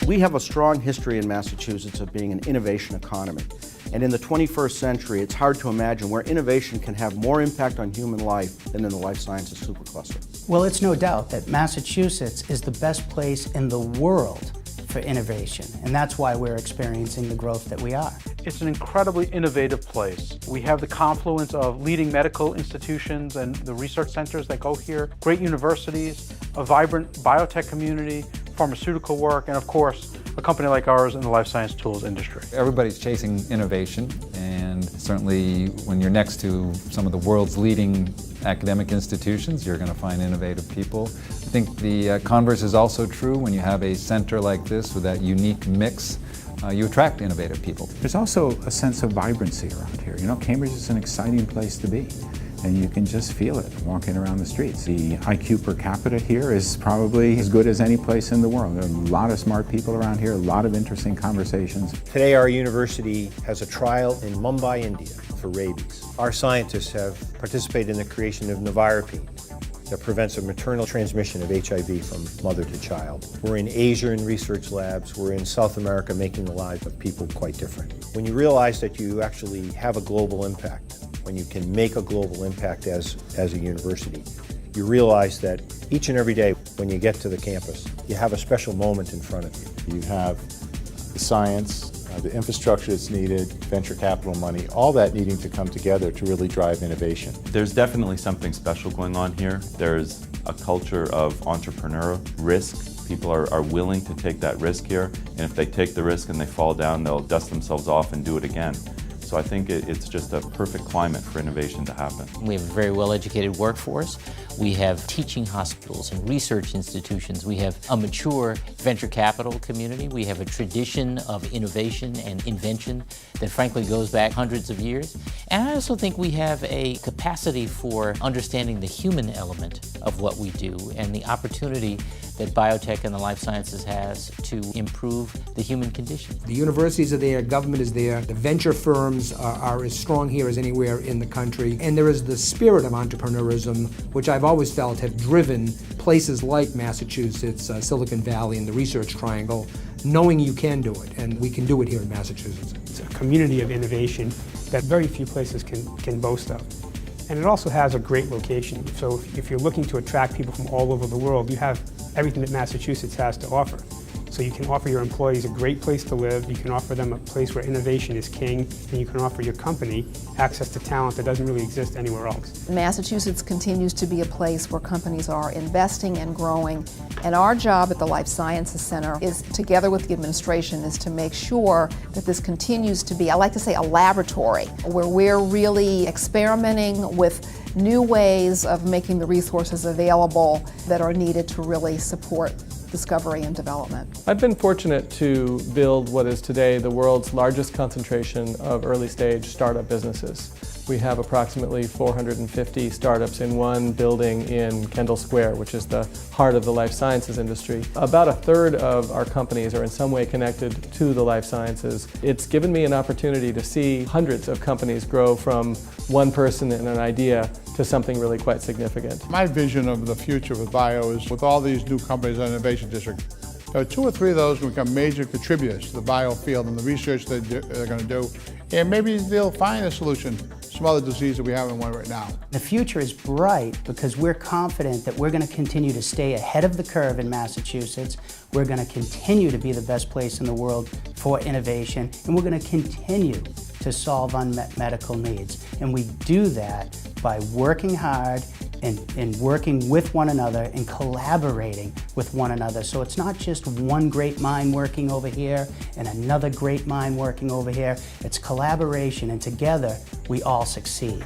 We have a strong history in Massachusetts of being an innovation economy. And in the 21st century, it's hard to imagine where innovation can have more impact on human life than in the life sciences supercluster. Well, it's no doubt that Massachusetts is the best place in the world for innovation, and that's why we're experiencing the growth that we are. It's an incredibly innovative place. We have the confluence of leading medical institutions and the research centers that go here, great universities, a vibrant biotech community, pharmaceutical work, and of course, a company like ours in the life science tools industry. Everybody's chasing innovation, and certainly when you're next to some of the world's leading academic institutions, you're going to find innovative people. I think the converse is also true. When you have a center like this with that unique mix, you attract innovative people. There's also a sense of vibrancy around here. You know, Cambridge is an exciting place to be, and you can just feel it walking around the streets. The IQ per capita here is probably as good as any place in the world. There are a lot of smart people around here, a lot of interesting conversations. Today our university has a trial in Mumbai, India for rabies. Our scientists have participated in the creation of nevirapine that prevents a maternal transmission of HIV from mother to child. We're in Asia in research labs. We're in South America making the lives of people quite different. When you realize that you actually have a global impact, when you can make a global impact as a university, you realize that each and every day when you get to the campus, you have a special moment in front of you. You have the science, the infrastructure that's needed, venture capital money, all that needing to come together to really drive innovation. There's definitely something special going on here. There's a culture of entrepreneurial risk. People are willing to take that risk here, and if they take the risk and they fall down, they'll dust themselves off and do it again. So I think it's just a perfect climate for innovation to happen. We have a very well-educated workforce. We have teaching hospitals and research institutions. We have a mature venture capital community. We have a tradition of innovation and invention that frankly goes back hundreds of years. And I also think we have a capacity for understanding the human element of what we do and the opportunity that biotech and the life sciences has to improve the human condition. The universities are there, government is there, the venture firms are as strong here as anywhere in the country, and there is the spirit of entrepreneurism, which I've always felt have driven places like Massachusetts, Silicon Valley, and the Research Triangle, knowing you can do it, and we can do it here in Massachusetts. It's a community of innovation that very few places can boast of. And it also has a great location. So if you're looking to attract people from all over the world, you have everything that Massachusetts has to offer. So you can offer your employees a great place to live, you can offer them a place where innovation is king, and you can offer your company access to talent that doesn't really exist anywhere else. Massachusetts continues to be a place where companies are investing and growing, and our job at the Life Sciences Center is, together with the administration, is to make sure that this continues to be, I like to say, a laboratory, where we're really experimenting with new ways of making the resources available that are needed to really support discovery and development. I've been fortunate to build what is today the world's largest concentration of early-stage startup businesses. We have approximately 450 startups in one building in Kendall Square, which is the heart of the life sciences industry. About a third of our companies are in some way connected to the life sciences. It's given me an opportunity to see hundreds of companies grow from one person and an idea to something really quite significant. My vision of the future with bio is with all these new companies in the Innovation District, there are 2 or 3 of those who become major contributors to the bio field and the research they're going to do, and maybe they'll find a solution to some other disease that we have in one right now. The future is bright because we're confident that we're going to continue to stay ahead of the curve in Massachusetts. We're going to continue to be the best place in the world for innovation, and we're going to continue to solve unmet medical needs. And we do that by working hard and working with one another and collaborating with one another. So it's not just one great mind working over here and another great mind working over here. It's collaboration, and together we all succeed.